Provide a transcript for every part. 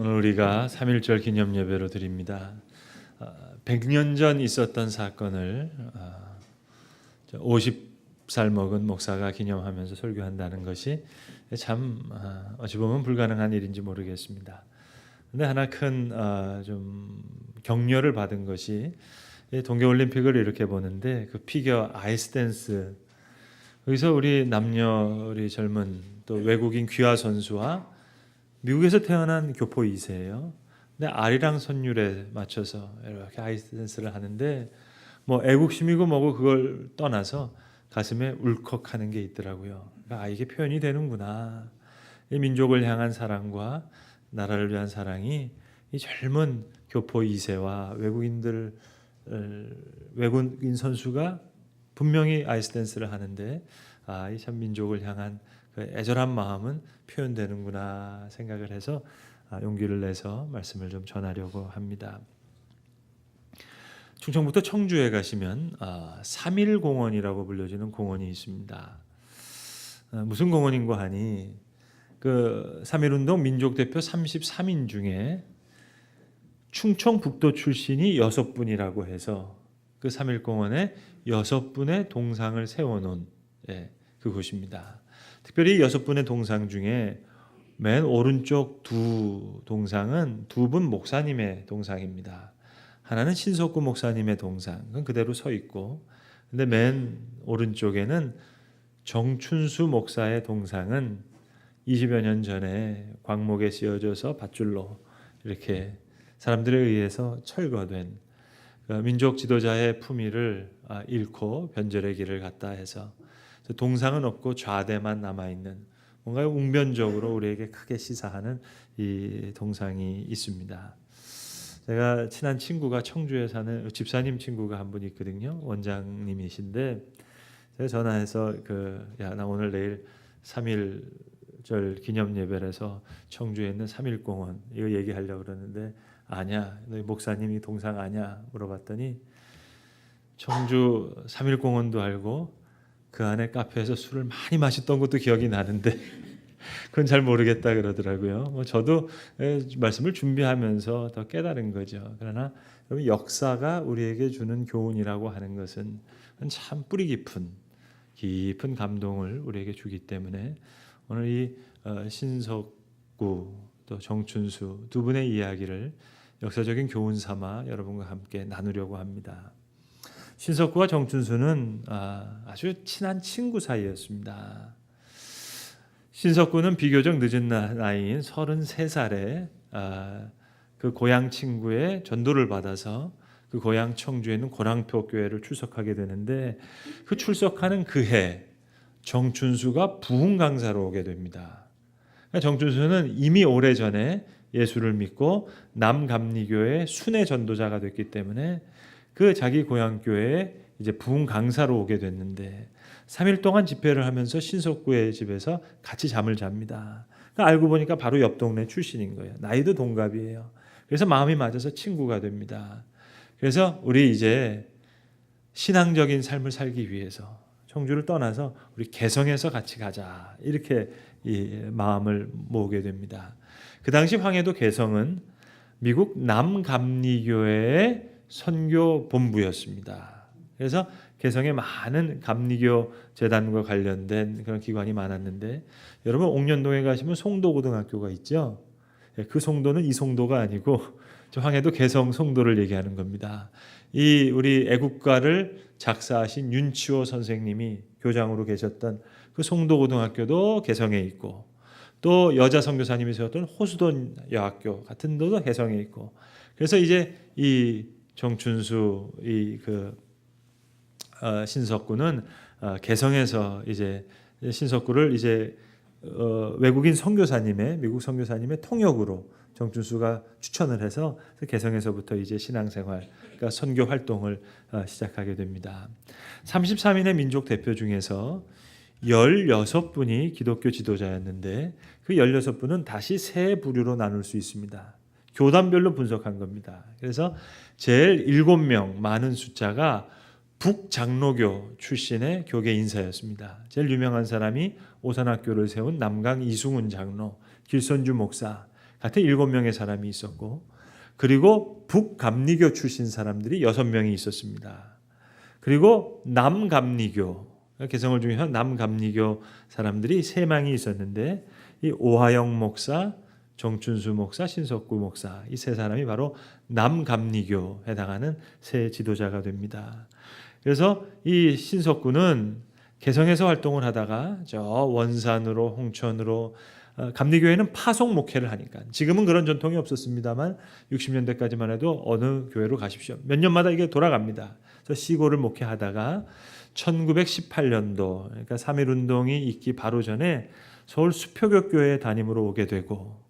오늘 우리가 3.1절 기념 예배로 드립니다. 100년 전 있었던 사건을 50살 먹은 목사가 기념하면서 설교한다는 것이 참 어찌 보면 불가능한 일인지 모르겠습니다. 근데 하나 큰 좀 격려를 받은 것이 동계올림픽을 이렇게 보는데 그 피겨 아이스댄스, 여기서 우리 우리 젊은 또 외국인 귀화 선수와 미국에서 태어난 교포 2세예요. 근데 아리랑 선율에 맞춰서 이렇게 아이스댄스를 하는데 뭐 애국심이고 뭐고 그걸 떠나서 가슴에 울컥하는 게 있더라고요. 그러니까 이게 표현이 되는구나. 이 민족을 향한 사랑과 나라를 위한 사랑이 이 젊은 교포 2세와 외국인 선수가 분명히 아이스댄스를 하는데 이 참 민족을 향한 그 애절한 마음은 표현되는구나 생각을 해서 용기를 내서 말씀을 좀 전하려고 합니다. 충청부터 청주에 가시면 3.1공원이라고 불려지는 공원이 있습니다. 무슨 공원인고 하니 그 3.1운동 민족대표 33인 중에 충청북도 출신이 6분이라고 해서 그 3.1공원에 6분의 동상을 세워놓은 그곳입니다. 특별히 6분의 동상 중에 맨 오른쪽 두 동상은 두 분 목사님의 동상입니다. 하나는 신석구 목사님의 동상, 그건 그대로 서 있고, 근데 맨 오른쪽에는 정춘수 목사의 동상은 20여 년 전에 광목에 씌워져서 밧줄로 이렇게 사람들에 의해서 철거된 민족 지도자의 품위를 잃고 변절의 길을 갔다 해서 동상은 없고 좌대만 남아있는 뭔가 웅변적으로 우리에게 크게 시사하는 이 동상이 있습니다. 제가 친한 친구가 청주에 사는 집사님 친구가 한 분 있거든요. 원장님이신데 제가 전화해서 나 오늘 내일 3.1절 기념 예배라서 청주에 있는 3.1공원 이거 얘기하려고 그러는데 아냐, 너희 목사님이 동상 아냐 물어봤더니 청주 3.1공원도 알고 그 안에 카페에서 술을 많이 마셨던 것도 기억이 나는데 그건 잘 모르겠다 그러더라고요. 저도 말씀을 준비하면서 더 깨달은 거죠. 그러나 여러분, 역사가 우리에게 주는 교훈이라고 하는 것은 참 뿌리 깊은 감동을 우리에게 주기 때문에 오늘 이 신석구 또 정춘수 두 분의 이야기를 역사적인 교훈 삼아 여러분과 함께 나누려고 합니다. 신석구와 정춘수는 아주 친한 친구 사이였습니다. 신석구는 비교적 늦은 나이인 33살에 그 고향 친구의 전도를 받아서 그 고향 청주에 있는 고랑표 교회를 출석하게 되는데 그 출석하는 그 해 정춘수가 부흥 강사로 오게 됩니다. 정춘수는 이미 오래전에 예수를 믿고 남감리교회 순회 전도자가 됐기 때문에 그 자기 고향 교회에 이제 부흥 강사로 오게 됐는데 3일 동안 집회를 하면서 신석구의 집에서 같이 잠을 잡니다. 알고 보니까 바로 옆 동네 출신인 거예요. 나이도 동갑이에요. 그래서 마음이 맞아서 친구가 됩니다. 그래서 우리 이제 신앙적인 삶을 살기 위해서 청주를 떠나서 우리 개성에서 같이 가자 이렇게 이 마음을 모으게 됩니다. 그 당시 황해도 개성은 미국 남감리교회의 선교 본부였습니다. 그래서 개성에 많은 감리교 재단과 관련된 그런 기관이 많았는데 여러분 옥년동에 가시면 송도고등학교가 있죠. 그 송도는 이 송도가 아니고 저 황해도 개성 송도를 얘기하는 겁니다. 이 우리 애국가를 작사하신 윤치호 선생님이 교장으로 계셨던 그 송도고등학교도 개성에 있고 또 여자 선교사님이 세웠던 호수돈 여학교 같은 데도 개성에 있고 그래서 이제 이 정춘수 신석구는 개성에서 이제 신석구를 이제 외국인 선교사님의 미국 선교사님의 통역으로 정춘수가 추천을 해서 개성에서부터 이제 신앙생활, 그러니까 선교 활동을 시작하게 됩니다. 33인의 민족 대표 중에서 16분이 기독교 지도자였는데 그 16분은 다시 세 부류로 나눌 수 있습니다. 교단별로 분석한 겁니다. 그래서 제일 7명 많은 숫자가 북장로교 출신의 교계 인사였습니다. 제일 유명한 사람이 오산학교를 세운 남강 이승훈 장로, 길선주 목사, 같은 7명의 사람이 있었고, 그리고 북감리교 출신 사람들이 6명이 있었습니다. 그리고 남감리교, 개성을 중에서 남감리교 사람들이 3명이 있었는데, 이 오하영 목사, 정춘수 목사, 신석구 목사, 이 3사람이 바로 남감리교에 해당하는 새 지도자가 됩니다. 그래서 이 신석구는 개성에서 활동을 하다가 저 원산으로, 홍천으로, 감리교회는 파송 목회를 하니까, 지금은 그런 전통이 없었습니다만 60년대까지만 해도 어느 교회로 가십시오, 몇 년마다 이게 돌아갑니다. 그래서 시골을 목회하다가 1918년도, 그러니까 3.1운동이 있기 바로 전에 서울 수표교교회 담임으로 오게 되고,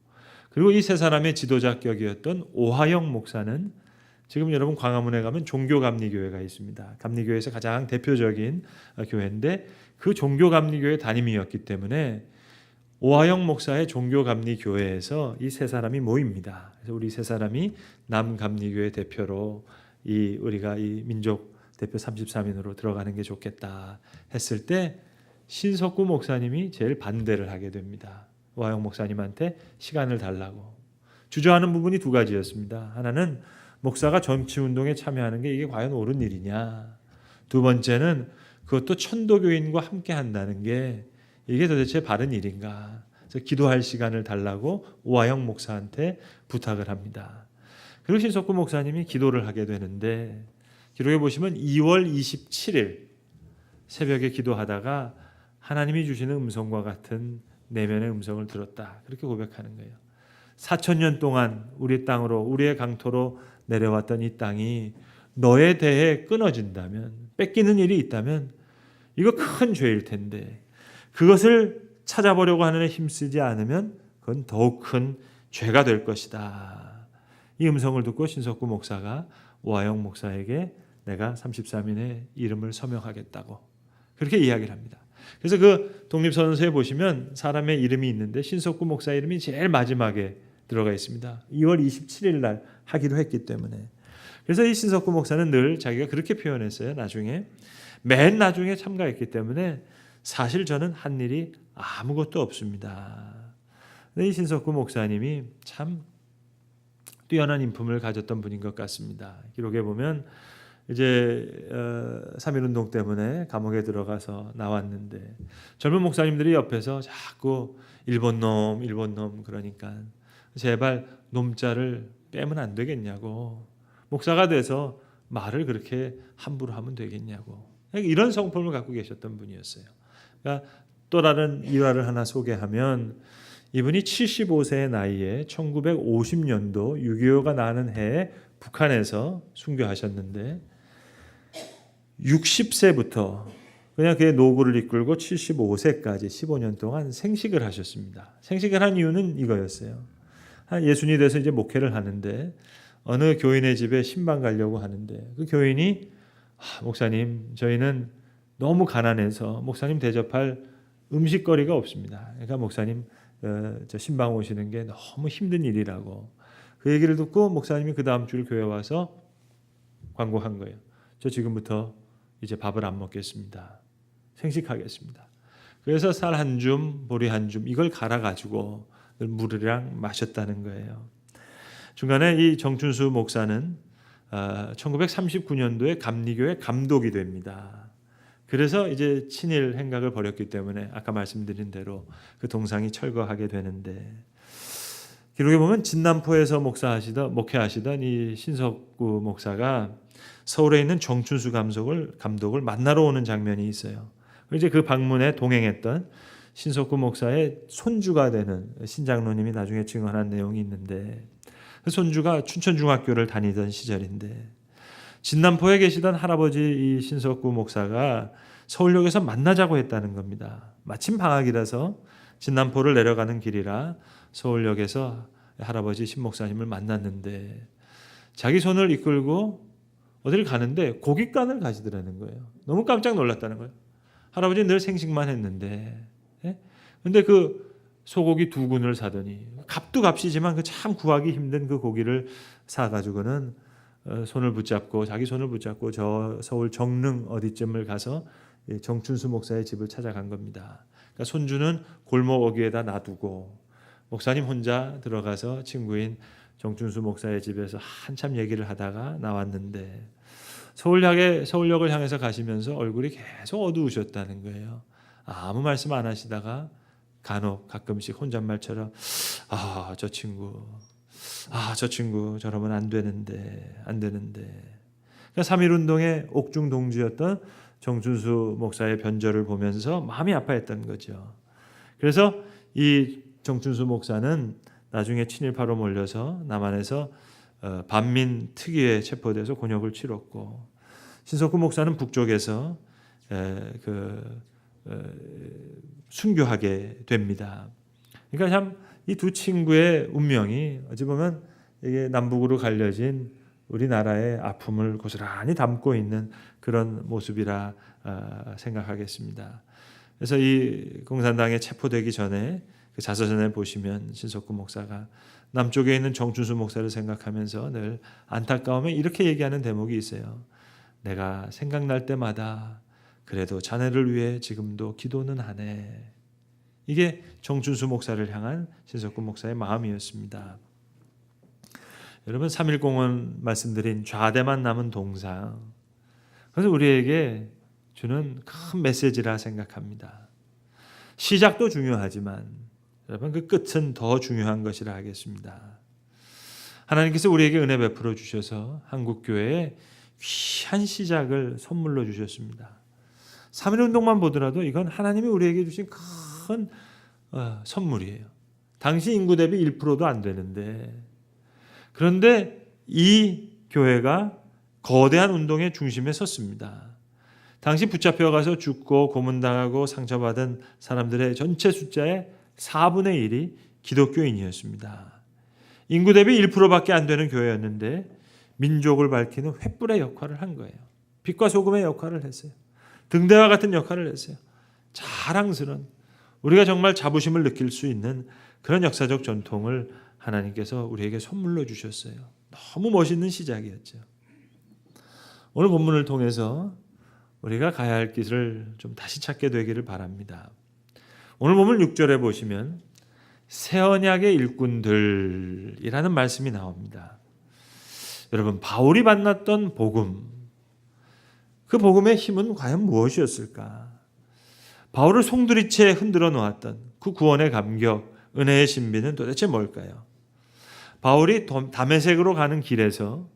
그리고 이 3사람의 지도자격이었던 오하영 목사는 지금 여러분 광화문에 가면 종교감리교회가 있습니다. 감리교회에서 가장 대표적인 교회인데, 그 종교감리교회 담임이었기 때문에 오하영 목사의 종교감리교회에서 이 3사람이 모입니다. 그래서 우리 3사람이 남감리교회 대표로 우리가 이 민족 대표 33인으로 들어가는 게 좋겠다 했을 때, 신석구 목사님이 제일 반대를 하게 됩니다. 오하영 목사님한테 시간을 달라고. 주저하는 부분이 2가지였습니다. 하나는 목사가 정치운동에 참여하는 게 이게 과연 옳은 일이냐. 2번째는 그것도 천도교인과 함께 한다는 게 이게 도대체 바른 일인가. 그래서 기도할 시간을 달라고 오하영 목사한테 부탁을 합니다. 그리고 신석구 목사님이 기도를 하게 되는데, 기록에 보시면 2월 27일 새벽에 기도하다가 하나님이 주시는 음성과 같은 내면의 음성을 들었다, 그렇게 고백하는 거예요. 4,000년 동안 우리 땅으로, 우리의 강토로 내려왔던 이 땅이 너에 대해 끊어진다면, 뺏기는 일이 있다면 이거 큰 죄일 텐데, 그것을 찾아보려고 하는 데 힘쓰지 않으면 그건 더욱 큰 죄가 될 것이다. 이 음성을 듣고 신석구 목사가 오하영 목사에게 내가 33인의 이름을 서명하겠다고 그렇게 이야기를 합니다. 그래서 그 독립선언서에 보시면 사람의 이름이 있는데 신석구 목사 이름이 제일 마지막에 들어가 있습니다. 2월 27일 날 하기로 했기 때문에. 그래서 이 신석구 목사는 늘 자기가 그렇게 표현했어요. 나중에 맨 나중에 참가했기 때문에 사실 저는 한 일이 아무것도 없습니다. 근데 이 신석구 목사님이 참 뛰어난 인품을 가졌던 분인 것 같습니다. 기록에 보면 이제 3.1운동 때문에 감옥에 들어가서 나왔는데, 젊은 목사님들이 옆에서 자꾸 일본 놈 그러니까 제발 놈자를 빼면 안 되겠냐고, 목사가 돼서 말을 그렇게 함부로 하면 되겠냐고, 이런 성품을 갖고 계셨던 분이었어요. 그러니까 또 다른 일화를 하나 소개하면, 이분이 75세의 나이에 1950년도 6.25가 나는 해에 북한에서 순교하셨는데, 60세부터 그냥 그의 노고를 이끌고 75세까지 15년 동안 생식을 하셨습니다. 생식을 한 이유는 이거였어요. 한 예순이 돼서 이제 목회를 하는데, 어느 교인의 집에 신방 가려고 하는데, 그 교인이 목사님, 저희는 너무 가난해서 목사님 대접할 음식거리가 없습니다. 그러니까 목사님 저 신방 오시는 게 너무 힘든 일이라고. 그 얘기를 듣고 목사님이 그 다음 주 교회 와서 광고한 거예요. 저 지금부터 이제 밥을 안 먹겠습니다. 생식하겠습니다. 그래서 쌀 한 줌, 보리 한 줌 이걸 갈아가지고 물이랑 마셨다는 거예요. 중간에 이 정춘수 목사는 1939년도에 감리교회 감독이 됩니다. 그래서 이제 친일 행각을 벌였기 때문에 아까 말씀드린 대로 그 동상이 철거하게 되는데, 기록에 보면 진남포에서 목회하시던 이 신석구 목사가 서울에 있는 정춘수 감독을 만나러 오는 장면이 있어요. 이제 그 방문에 동행했던 신석구 목사의 손주가 되는 신장로님이 나중에 증언한 내용이 있는데, 그 손주가 춘천중학교를 다니던 시절인데, 진남포에 계시던 할아버지 이 신석구 목사가 서울역에서 만나자고 했다는 겁니다. 마침 방학이라서 진남포를 내려가는 길이라 서울역에서 할아버지 신 목사님을 만났는데, 자기 손을 이끌고 어딜 가는데 고깃간을 가시더라는 거예요. 너무 깜짝 놀랐다는 거예요. 할아버지는 늘 생식만 했는데, 근데 그 소고기 2근을 사더니, 값도 값이지만 그 참 구하기 힘든 그 고기를 사가지고는 손을 붙잡고, 자기 손을 붙잡고 저 서울 정릉 어디쯤을 가서 정춘수 목사의 집을 찾아간 겁니다. 그러니까 손주는 골목 어귀에다 놔두고 목사님 혼자 들어가서 친구인 정춘수 목사의 집에서 한참 얘기를 하다가 나왔는데 서울역을 향해서 가시면서 얼굴이 계속 어두우셨다는 거예요. 아무 말씀 안 하시다가 간혹 가끔씩 혼잣말처럼 저 친구 저러면 안 되는데. 그러니까 3.1운동의 옥중 동지였던 정춘수 목사의 변절을 보면서 마음이 아파했던 거죠. 그래서 이 정춘수 목사는 나중에 친일파로 몰려서 남한에서 반민 특위에 체포돼서 곤욕을 치렀고, 신석구 목사는 북쪽에서 순교하게 됩니다. 그러니까 참 이 두 친구의 운명이 어찌 보면 이게 남북으로 갈려진 우리나라의 아픔을 고스란히 담고 있는 그런 모습이라 생각하겠습니다. 그래서 이 공산당에 체포되기 전에 그 자서전에 보시면 신석구 목사가 남쪽에 있는 정춘수 목사를 생각하면서 늘 안타까움에 이렇게 얘기하는 대목이 있어요. 내가 생각날 때마다 그래도 자네를 위해 지금도 기도는 하네. 이게 정춘수 목사를 향한 신석구 목사의 마음이었습니다. 여러분, 3.1공원 말씀드린 좌대만 남은 동상, 그래서 우리에게 주는 큰 메시지라 생각합니다. 시작도 중요하지만 여러분, 그 끝은 더 중요한 것이라 하겠습니다. 하나님께서 우리에게 은혜 베풀어 주셔서 한국교회에 귀한 시작을 선물로 주셨습니다. 3.1운동만 보더라도 이건 하나님이 우리에게 주신 큰 선물이에요. 당시 인구 대비 1%도 안 되는데, 그런데 이 교회가 거대한 운동의 중심에 섰습니다. 당시 붙잡혀가서 죽고 고문당하고 상처받은 사람들의 전체 숫자의 4분의 1이 기독교인이었습니다. 인구 대비 1%밖에 안 되는 교회였는데 민족을 밝히는 횃불의 역할을 한 거예요. 빛과 소금의 역할을 했어요. 등대와 같은 역할을 했어요. 자랑스러운, 우리가 정말 자부심을 느낄 수 있는 그런 역사적 전통을 하나님께서 우리에게 선물로 주셨어요. 너무 멋있는 시작이었죠. 오늘 본문을 통해서 우리가 가야 할 길을 좀 다시 찾게 되기를 바랍니다. 오늘 본문 6절에 보시면 새 언약의 일꾼들이라는 말씀이 나옵니다. 여러분, 바울이 만났던 복음, 그 복음의 힘은 과연 무엇이었을까? 바울을 송두리째 흔들어 놓았던 그 구원의 감격, 은혜의 신비는 도대체 뭘까요? 바울이 다메섹으로 가는 길에서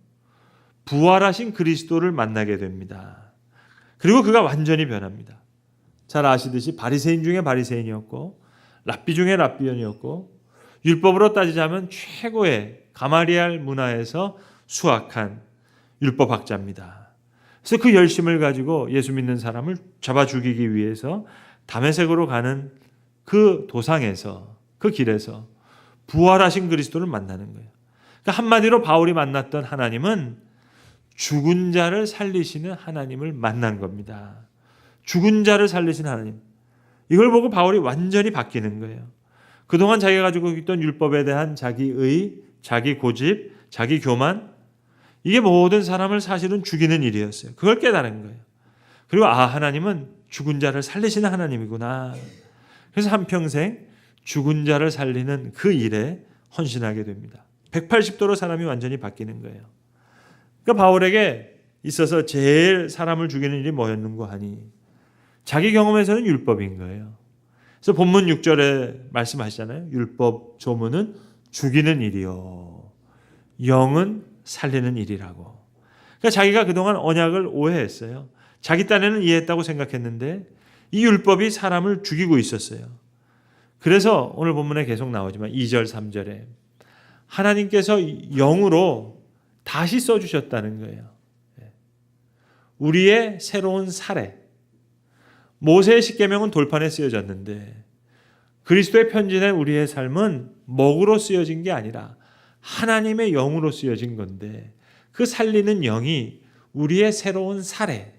부활하신 그리스도를 만나게 됩니다. 그리고 그가 완전히 변합니다. 잘 아시듯이 바리새인 중에 바리새인이었고 랍비 중에 랍비언이었고 율법으로 따지자면 최고의 가마리알 문화에서 수학한 율법학자입니다. 그래서 그 열심을 가지고 예수 믿는 사람을 잡아 죽이기 위해서 다메섹으로 가는 그 도상에서, 그 길에서 부활하신 그리스도를 만나는 거예요. 그러니까 한마디로 바울이 만났던 하나님은 죽은 자를 살리시는 하나님을 만난 겁니다. 죽은 자를 살리신 하나님. 이걸 보고 바울이 완전히 바뀌는 거예요. 그동안 자기가 가지고 있던 율법에 대한 자기의, 자기 고집, 자기 교만, 이게 모든 사람을 사실은 죽이는 일이었어요. 그걸 깨달은 거예요. 그리고 하나님은 죽은 자를 살리시는 하나님이구나. 그래서 한평생 죽은 자를 살리는 그 일에 헌신하게 됩니다. 180도로 사람이 완전히 바뀌는 거예요. 그러니까 바울에게 있어서 제일 사람을 죽이는 일이 뭐였는고 하니 자기 경험에서는 율법인 거예요. 그래서 본문 6절에 말씀하시잖아요. 율법 조문은 죽이는 일이요, 영은 살리는 일이라고. 그러니까 자기가 그동안 언약을 오해했어요. 자기 딴에는 이해했다고 생각했는데 이 율법이 사람을 죽이고 있었어요. 그래서 오늘 본문에 계속 나오지만 2절 3절에 하나님께서 영으로 다시 써주셨다는 거예요. 우리의 새로운 사례. 모세의 십계명은 돌판에 쓰여졌는데 그리스도의 편지된 우리의 삶은 먹으로 쓰여진 게 아니라 하나님의 영으로 쓰여진 건데 그 살리는 영이 우리의 새로운 사례,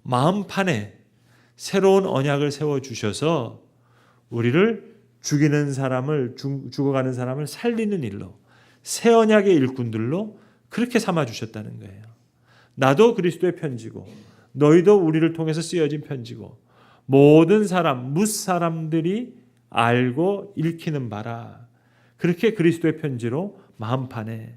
마음판에 새로운 언약을 세워주셔서 우리를 죽이는 사람을, 죽어가는 사람을 살리는 일로, 새 언약의 일꾼들로 그렇게 삼아주셨다는 거예요. 나도 그리스도의 편지고 너희도 우리를 통해서 쓰여진 편지고 모든 사람, 뭇사람들이 알고 읽히는 바라. 그렇게 그리스도의 편지로 마음판에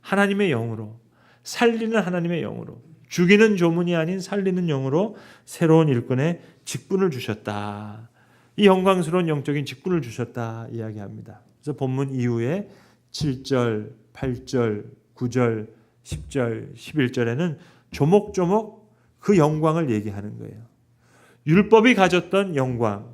하나님의 영으로, 살리는 하나님의 영으로, 죽이는 조문이 아닌 살리는 영으로 새로운 일꾼의 직분을 주셨다. 이 영광스러운 영적인 직분을 주셨다 이야기합니다. 그래서 본문 이후에 7절, 8절, 9절, 10절, 11절에는 조목조목 그 영광을 얘기하는 거예요. 율법이 가졌던 영광,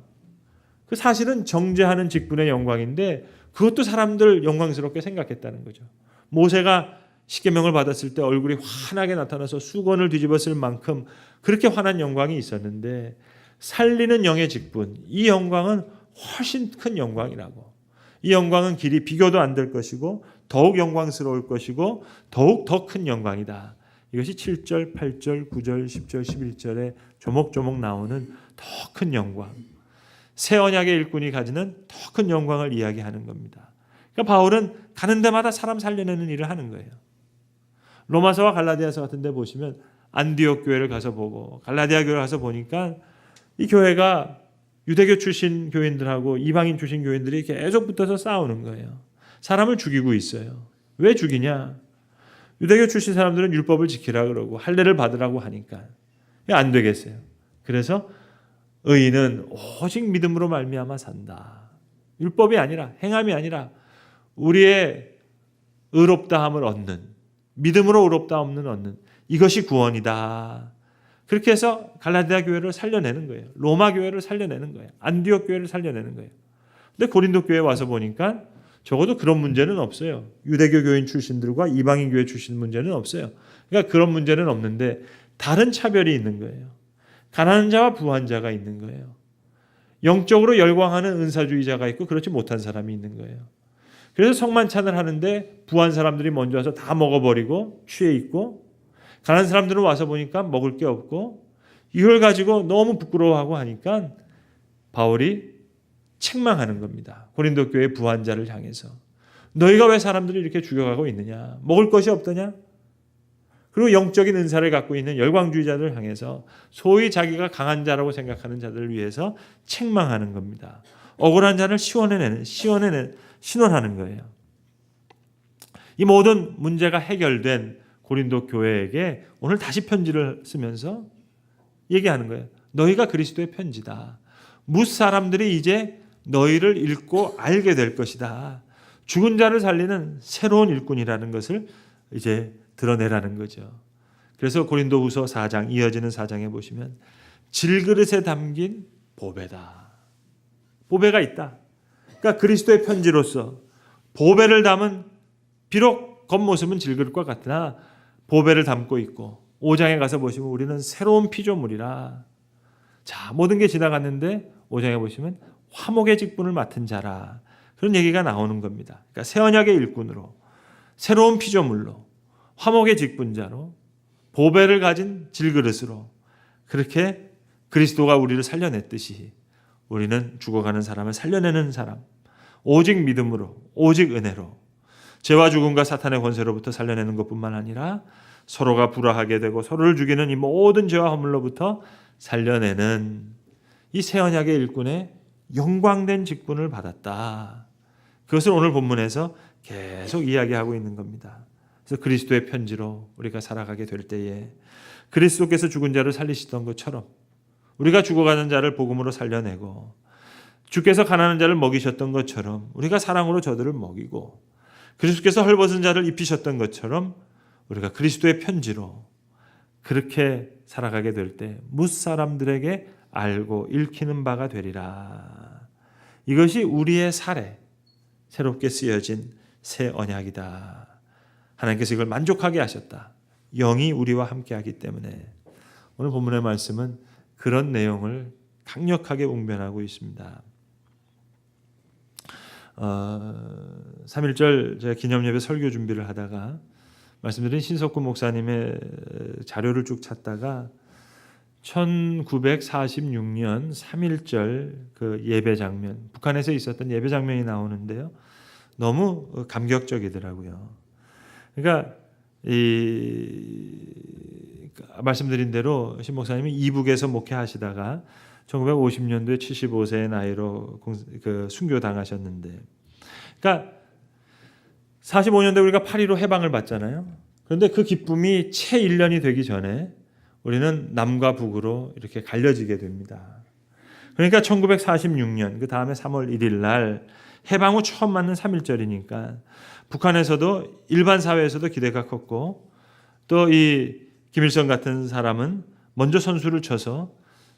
그 사실은 정죄하는 직분의 영광인데 그것도 사람들 영광스럽게 생각했다는 거죠. 모세가 십계명을 받았을 때 얼굴이 환하게 나타나서 수건을 뒤집었을 만큼 그렇게 환한 영광이 있었는데 살리는 영의 직분, 이 영광은 훨씬 큰 영광이라고. 이 영광은 길이 비교도 안 될 것이고 더욱 영광스러울 것이고 더욱 더 큰 영광이다. 이것이 7절, 8절, 9절, 10절, 11절에 조목조목 나오는 더 큰 영광. 새 언약의 일꾼이 가지는 더 큰 영광을 이야기하는 겁니다. 그러니까 바울은 가는 데마다 사람 살려내는 일을 하는 거예요. 로마서와 갈라디아서 같은 데 보시면 안디옥 교회를 가서 보고 갈라디아 교회를 가서 보니까 이 교회가 유대교 출신 교인들하고 이방인 출신 교인들이 계속 붙어서 싸우는 거예요. 사람을 죽이고 있어요. 왜 죽이냐? 유대교 출신 사람들은 율법을 지키라 그러고 할례를 받으라고 하니까 안 되겠어요. 그래서 의인은 오직 믿음으로 말미암아 산다. 율법이 아니라 행함이 아니라 우리의 의롭다함을 얻는, 믿음으로 의롭다함을 얻는 이것이 구원이다. 그렇게 해서 갈라디아 교회를 살려내는 거예요. 로마 교회를 살려내는 거예요. 안디옥 교회를 살려내는 거예요. 근데 고린도 교회에 와서 보니까 적어도 그런 문제는 없어요. 유대교 교인 출신들과 이방인 교회 출신 문제는 없어요. 그러니까 그런 문제는 없는데 다른 차별이 있는 거예요. 가난한 자와 부한 자가 있는 거예요. 영적으로 열광하는 은사주의자가 있고 그렇지 못한 사람이 있는 거예요. 그래서 성만찬을 하는데 부한 사람들이 먼저 와서 다 먹어버리고 취해 있고 가난한 사람들은 와서 보니까 먹을 게 없고 이걸 가지고 너무 부끄러워하고 하니까 바울이 책망하는 겁니다. 고린도 교회 부한 자를 향해서 너희가 왜 사람들을 이렇게 죽여가고 있느냐? 먹을 것이 없더냐? 그리고 영적인 은사를 갖고 있는 열광주의자들을 향해서 소위 자기가 강한 자라고 생각하는 자들을 위해서 책망하는 겁니다. 억울한 자를 신원하는 거예요. 이 모든 문제가 해결된 고린도 교회에게 오늘 다시 편지를 쓰면서 얘기하는 거예요. 너희가 그리스도의 편지다. 뭇 사람들이 이제 너희를 읽고 알게 될 것이다. 죽은 자를 살리는 새로운 일꾼이라는 것을 이제 드러내라는 거죠. 그래서 고린도후서 4장 이어지는 4장에 보시면 질그릇에 담긴 보배다. 보배가 있다. 그러니까 그리스도의 편지로서 보배를 담은 비록 겉모습은 질그릇과 같으나 보배를 담고 있고 5장에 가서 보시면 우리는 새로운 피조물이라. 자, 모든 게 지나갔는데 5장에 보시면 화목의 직분을 맡은 자라. 그런 얘기가 나오는 겁니다. 그러니까 새 언약의 일꾼으로 새로운 피조물로 화목의 직분자로 보배를 가진 질그릇으로 그렇게 그리스도가 우리를 살려냈듯이 우리는 죽어가는 사람을 살려내는 사람, 오직 믿음으로, 오직 은혜로 죄와 죽음과 사탄의 권세로부터 살려내는 것뿐만 아니라 서로가 불화하게 되고 서로를 죽이는 이 모든 죄와 허물로부터 살려내는 이 새 언약의 일꾼의 영광된 직분을 받았다. 그것을 오늘 본문에서 계속 이야기하고 있는 겁니다. 그래서 그리스도의 편지로 우리가 살아가게 될 때에 그리스도께서 죽은 자를 살리시던 것처럼 우리가 죽어가는 자를 복음으로 살려내고 주께서 가난한 자를 먹이셨던 것처럼 우리가 사랑으로 저들을 먹이고 그리스도께서 헐벗은 자를 입히셨던 것처럼 우리가 그리스도의 편지로 그렇게 살아가게 될 때 뭇 사람들에게 알고 읽히는 바가 되리라. 이것이 우리의 살에 새롭게 쓰여진 새 언약이다. 하나님께서 이걸 만족하게 하셨다. 영이 우리와 함께하기 때문에 오늘 본문의 말씀은 그런 내용을 강력하게 웅변하고 있습니다. 3.1절 제가 기념예배 설교 준비를 하다가 말씀드린 신석구 목사님의 자료를 쭉 찾다가 1946년 3.1절 그 예배 장면, 북한에서 있었던 예배 장면이 나오는데요. 너무 감격적이더라고요. 그러니까 말씀드린 대로 신 목사님이 이북에서 목회하시다가 1950년도에 75세의 나이로 순교 당하셨는데, 그러니까 45년도에 우리가 8.15 해방을 받잖아요. 그런데 그 기쁨이 채 1년이 되기 전에 우리는 남과 북으로 이렇게 갈려지게 됩니다. 그러니까 1946년 그 다음에 3월 1일 날 해방 후 처음 맞는 3.1절이니까 북한에서도 일반 사회에서도 기대가 컸고 또 이 김일성 같은 사람은 먼저 선수를 쳐서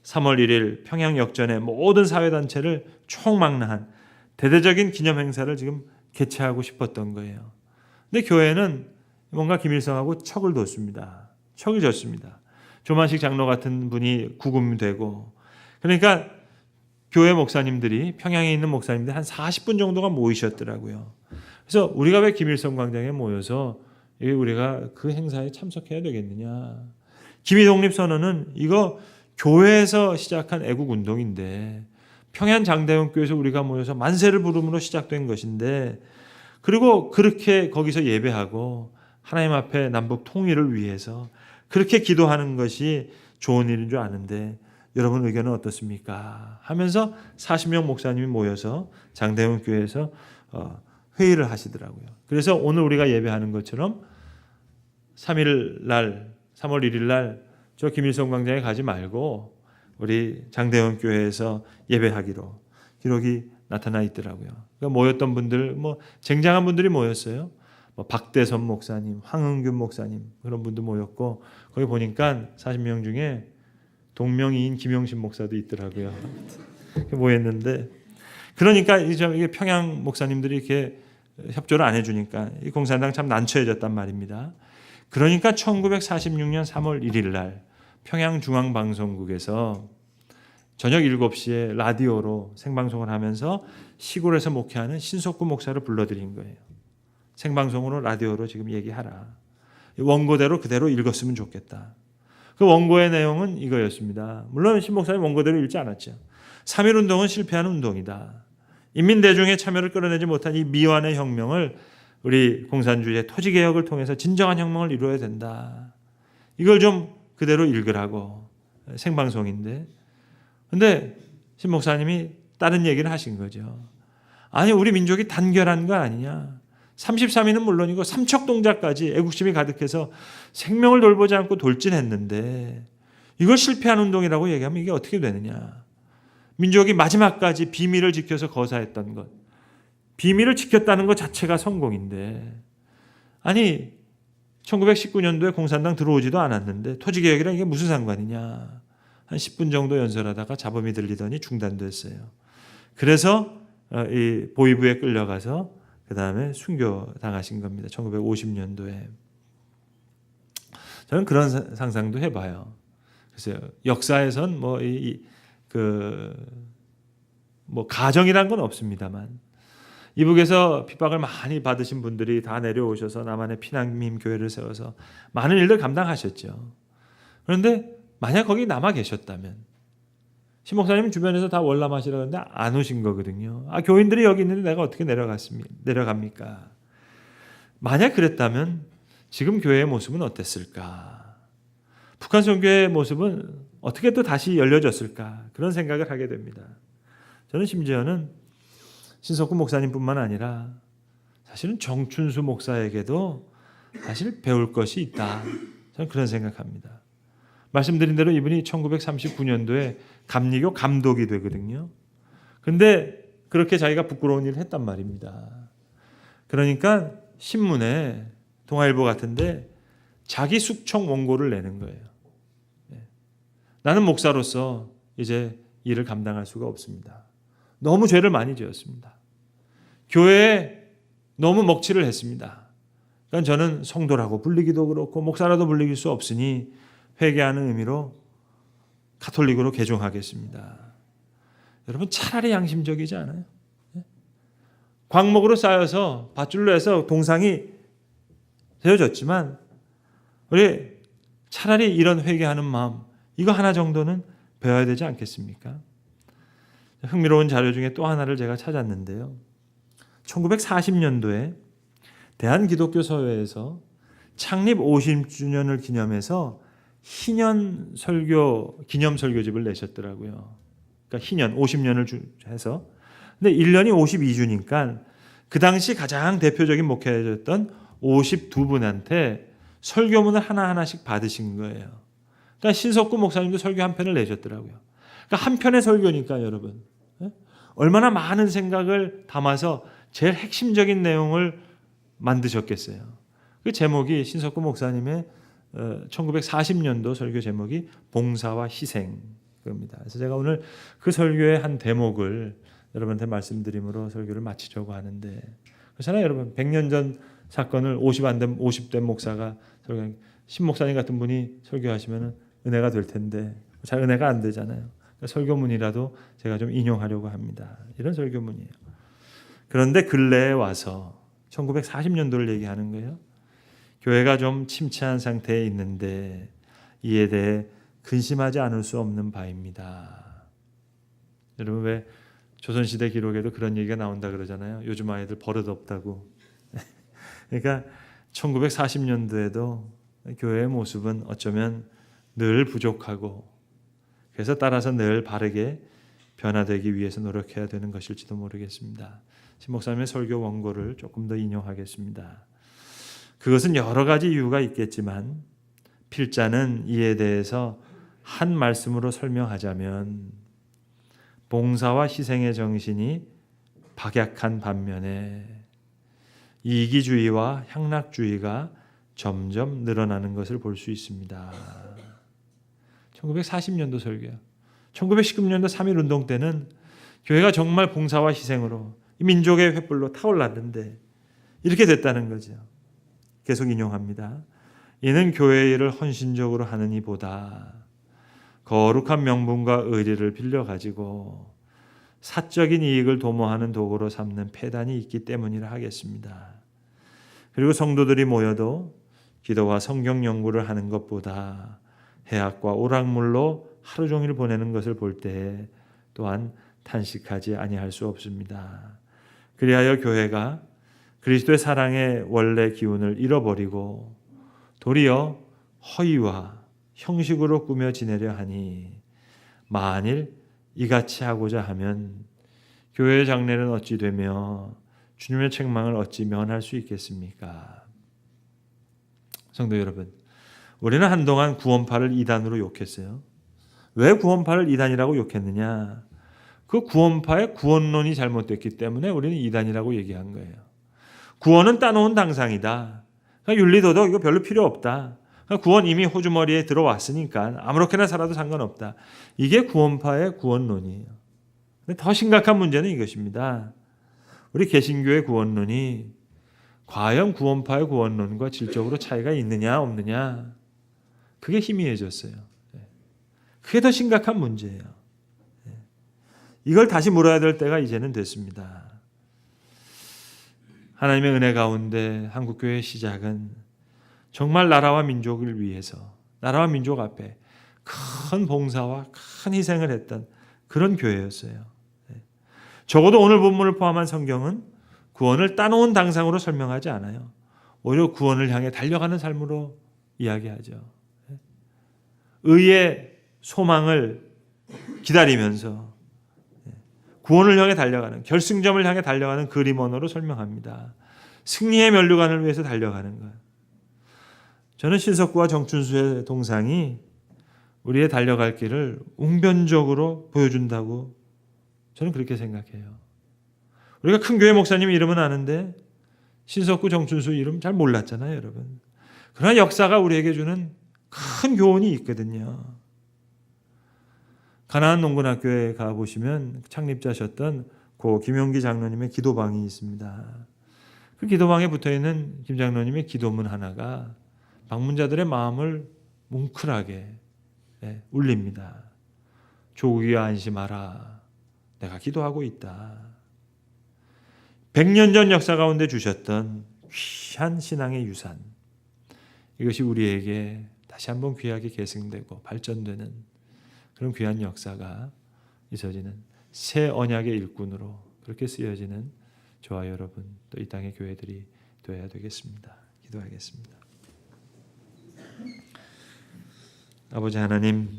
3월 1일 평양 역전의 모든 사회단체를 총망라한 대대적인 기념 행사를 지금 개최하고 싶었던 거예요. 근데 교회는 뭔가 김일성하고 척을 뒀습니다. 척을 졌습니다. 조만식 장로 같은 분이 구금되고 그러니까 교회 목사님들이 평양에 있는 목사님들 한 40분 정도가 모이셨더라고요. 그래서 우리가 왜 김일성 광장에 모여서 우리가 그 행사에 참석해야 되겠느냐. 김위독립선언은 이거 교회에서 시작한 애국운동인데 평양 장대원교회에서 우리가 모여서 만세를 부름으로 시작된 것인데 그리고 그렇게 거기서 예배하고 하나님 앞에 남북 통일을 위해서 그렇게 기도하는 것이 좋은 일인 줄 아는데 여러분 의견은 어떻습니까? 하면서 40명 목사님이 모여서 장대원교회에서 회의를 하시더라고요. 그래서 오늘 우리가 예배하는 것처럼 3일 날 3월 1일 날 저 김일성 광장에 가지 말고 우리 장대원 교회에서 예배하기로 기록이 나타나 있더라고요. 그러니까 모였던 분들 쟁쟁한 분들이 모였어요. 박대선 목사님, 황은균 목사님 그런 분도 모였고 거기 보니까 40명 중에 동명이인 김영신 목사도 있더라고요. 모였는데 그러니까 이게 평양 목사님들이 이렇게 협조를 안 해주니까 이 공산당 참 난처해졌단 말입니다. 그러니까 1946년 3월 1일 날 평양중앙방송국에서 저녁 7시에 라디오로 생방송을 하면서 시골에서 목회하는 신석구 목사를 불러들인 거예요. 생방송으로 라디오로 지금 얘기하라. 원고대로 그대로 읽었으면 좋겠다. 그 원고의 내용은 이거였습니다. 물론 신 목사님 원고대로 읽지 않았죠. 3.1운동은 실패한 운동이다. 인민대중의 참여를 끌어내지 못한 이 미완의 혁명을 우리 공산주의의 토지개혁을 통해서 진정한 혁명을 이루어야 된다. 이걸 좀 그대로 읽으라고 생방송인데 근데 신 목사님이 다른 얘기를 하신 거죠. 아니 우리 민족이 단결한 거 아니냐. 33인은 물론이고 삼척동자까지 애국심이 가득해서 생명을 돌보지 않고 돌진했는데 이걸 실패한 운동이라고 얘기하면 이게 어떻게 되느냐. 민족이 마지막까지 비밀을 지켜서 거사했던 것. 비밀을 지켰다는 것 자체가 성공인데 아니 1919년도에 공산당 들어오지도 않았는데 토지개혁이랑 이게 무슨 상관이냐. 한 10분 정도 연설하다가 잡음이 들리더니 중단됐어요. 그래서 이 보위부에 끌려가서 그 다음에 순교당하신 겁니다. 1950년도에. 저는 그런 상상도 해봐요. 그래서 역사에선 가정이란 건 없습니다만 이북에서 핍박을 많이 받으신 분들이 다 내려오셔서 남한의 피난민 교회를 세워서 많은 일들 감당하셨죠. 그런데 만약 거기 남아 계셨다면 신 목사님 주변에서 다 월남하시라고 했는데 안 오신 거거든요. 교인들이 여기 있는데 내가 어떻게 내려갑니까? 만약 그랬다면 지금 교회의 모습은 어땠을까? 북한 선교의 모습은 어떻게 또 다시 열려졌을까? 그런 생각을 하게 됩니다. 저는 심지어는 신석구 목사님뿐만 아니라 사실은 정춘수 목사에게도 사실 배울 것이 있다. 저는 그런 생각합니다. 말씀드린 대로 이분이 1939년도에 감리교 감독이 되거든요. 근데 그렇게 자기가 부끄러운 일을 했단 말입니다. 그러니까 신문에 동아일보 같은데 자기 숙청 원고를 내는 거예요. 나는 목사로서 이제 일을 감당할 수가 없습니다. 너무 죄를 많이 지었습니다. 교회에 너무 먹칠을 했습니다. 그러니까 저는 성도라고 불리기도 그렇고 목사라도 불리길 수 없으니 회개하는 의미로 가톨릭으로 개종하겠습니다. 여러분 차라리 양심적이지 않아요? 광목으로 쌓여서 밧줄로 해서 동상이 되어졌지만 우리 차라리 이런 회개하는 마음 이거 하나 정도는 배워야 되지 않겠습니까? 흥미로운 자료 중에 또 하나를 제가 찾았는데요. 1940년도에 대한기독교서회에서 창립 50주년을 기념해서 희년 설교 기념 설교집을 내셨더라고요. 그러니까 희년 50년을 해서 근데 1년이 52주니까 그 당시 가장 대표적인 목회자였던 52분한테 설교문을 하나하나씩 받으신 거예요. 그러니까 신석구 목사님도 설교 한 편을 내셨더라고요. 그러니까 한 편의 설교니까 여러분 얼마나 많은 생각을 담아서 제일 핵심적인 내용을 만드셨겠어요. 그 제목이 신석구 목사님의 1940년도 설교 제목이 봉사와 희생입니다. 그래서 제가 오늘 그 설교의 한 대목을 여러분한테 말씀드림으로 설교를 마치려고 하는데, 그렇잖아요 여러분. 100년 전 사건을 50대 목사가 설교, 신목사님 같은 분이 설교하시면 은혜가 될 텐데 잘 은혜가 안 되잖아요. 그러니까 설교문이라도 제가 좀 인용하려고 합니다. 이런 설교문이에요. 그런데 근래에 와서 1940년도를 얘기하는 거예요. 교회가 좀 침체한 상태에 있는데 이에 대해 근심하지 않을 수 없는 바입니다. 여러분 왜 조선시대 기록에도 그런 얘기가 나온다 그러잖아요. 요즘 아이들 버릇 없다고. 그러니까 1940년도에도 교회의 모습은 어쩌면 늘 부족하고 그래서 따라서 늘 바르게 변화되기 위해서 노력해야 되는 것일지도 모르겠습니다. 신 목사님의 설교 원고를 조금 더 인용하겠습니다. 그것은 여러 가지 이유가 있겠지만 필자는 이에 대해서 한 말씀으로 설명하자면 봉사와 희생의 정신이 박약한 반면에 이기주의와 향락주의가 점점 늘어나는 것을 볼 수 있습니다. 1940년도 설교야. 1919년도 3.1운동 때는 교회가 정말 봉사와 희생으로 민족의 횃불로 타올랐는데 이렇게 됐다는 거죠. 계속 인용합니다. 이는 교회의 일을 헌신적으로 하는 이보다 거룩한 명분과 의리를 빌려가지고 사적인 이익을 도모하는 도구로 삼는 폐단이 있기 때문이라 하겠습니다. 그리고 성도들이 모여도 기도와 성경 연구를 하는 것보다 해학과 오락물로 하루 종일 보내는 것을 볼 때 또한 탄식하지 아니할 수 없습니다. 그리하여 교회가 그리스도의 사랑의 원래 기운을 잃어버리고 도리어 허위와 형식으로 꾸며 지내려 하니 만일 이같이 하고자 하면 교회의 장래는 어찌 되며 주님의 책망을 어찌 면할 수 있겠습니까? 성도 여러분, 우리는 한동안 구원파를 이단으로 욕했어요. 왜 구원파를 이단이라고 욕했느냐? 그 구원파의 구원론이 잘못됐기 때문에 우리는 이단이라고 얘기한 거예요. 구원은 따놓은 당상이다. 윤리도덕 이거 별로 필요 없다. 구원 이미 호주머니에 들어왔으니까 아무렇게나 살아도 상관없다. 이게 구원파의 구원론이에요. 근데 더 심각한 문제는 이것입니다. 우리 개신교의 구원론이 과연 구원파의 구원론과 질적으로 차이가 있느냐 없느냐, 그게 희미해졌어요. 그게 더 심각한 문제예요. 이걸 다시 물어야 될 때가 이제는 됐습니다. 하나님의 은혜 가운데 한국교회의 시작은 정말 나라와 민족을 위해서, 나라와 민족 앞에 큰 봉사와 큰 희생을 했던 그런 교회였어요. 적어도 오늘 본문을 포함한 성경은 구원을 따놓은 당상으로 설명하지 않아요. 오히려 구원을 향해 달려가는 삶으로 이야기하죠. 의의 소망을 기다리면서 구원을 향해 달려가는, 결승점을 향해 달려가는 그림 언어로 설명합니다. 승리의 면류관을 위해서 달려가는 것. 저는 신석구와 정춘수의 동상이 우리의 달려갈 길을 웅변적으로 보여준다고 저는 그렇게 생각해요. 우리가 큰 교회 목사님 이름은 아는데 신석구, 정춘수 이름 잘 몰랐잖아요, 여러분. 그러나 역사가 우리에게 주는 큰 교훈이 있거든요. 가나안 농군학교에 가보시면 창립자셨던 고 김용기 장로님의 기도방이 있습니다. 그 기도방에 붙어있는 김 장로님의 기도문 하나가 방문자들의 마음을 뭉클하게 울립니다. 조국이여 안심하라. 내가 기도하고 있다. 100년 전 역사 가운데 주셨던 귀한 신앙의 유산. 이것이 우리에게 다시 한번 귀하게 계승되고 발전되는 그런 귀한 역사가 있어지는 새 언약의 일꾼으로 그렇게 쓰여지는 저와 여러분, 또 이 땅의 교회들이 되어야 되겠습니다. 기도하겠습니다. 아버지 하나님,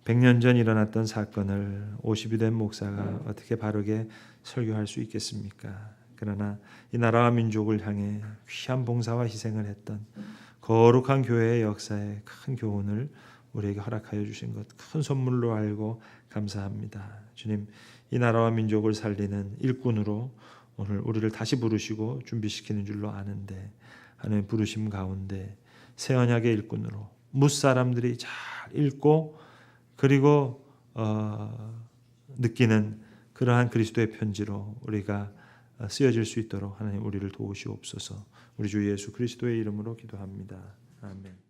100년 전 일어났던 사건을 50이 된 목사가 어떻게 바르게 설교할 수 있겠습니까? 그러나 이 나라와 민족을 향해 귀한 봉사와 희생을 했던 거룩한 교회의 역사에 큰 교훈을 우리에게 허락하여 주신 것 큰 선물로 알고 감사합니다. 주님, 이 나라와 민족을 살리는 일꾼으로 오늘 우리를 다시 부르시고 준비시키는 줄로 아는데 하나님의 부르심 가운데 새 언약의 일꾼으로 무사람들이 잘 읽고 그리고 느끼는 그러한 그리스도의 편지로 우리가 쓰여질 수 있도록 하나님 우리를 도우시옵소서. 우리 주 예수 그리스도의 이름으로 기도합니다. 아멘.